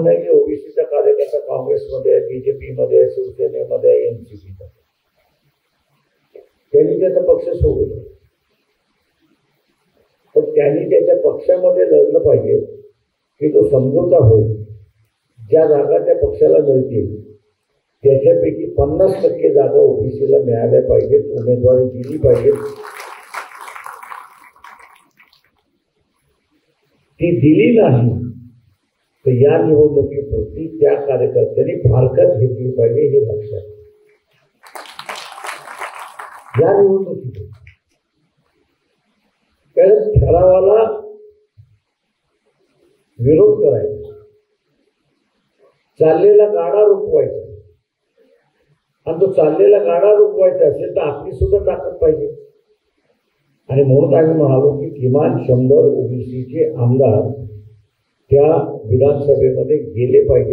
असं नाही की ओबीसीचा कार्यकर्ता काँग्रेसमध्ये आहे, बीजेपीमध्ये, शिवसेनेमध्ये, एनसीपीचा, त्यांनी त्याचा पक्ष सोडला. पण त्यांनी त्याच्या पक्षामध्ये लढलं पाहिजे की तो समझोता होईल. ज्या जागा त्या पक्षाला मिळतील त्याच्यापैकी 50% जागा ओबीसीला मिळाल्या पाहिजेत, उमेदवारी दिली पाहिजे. ती दिली नाही तर या निवडणुकीपुरती त्या कार्यकर्त्यांनी फारकत घेतली पाहिजे, हे लक्षात. या निवडणुकीत कारण ठरावाला विरोध करायचा, चाललेला गाडा रोखवायचा, आणि तो चाललेला गाडा रोखवायचा असेल तर आपली सुद्धा ताकद पाहिजे. आणि म्हणून आम्ही म्हणालो की किमान 100 ओबीसीचे आमदार त्या विधानसभेमध्ये गेले पाहिजे.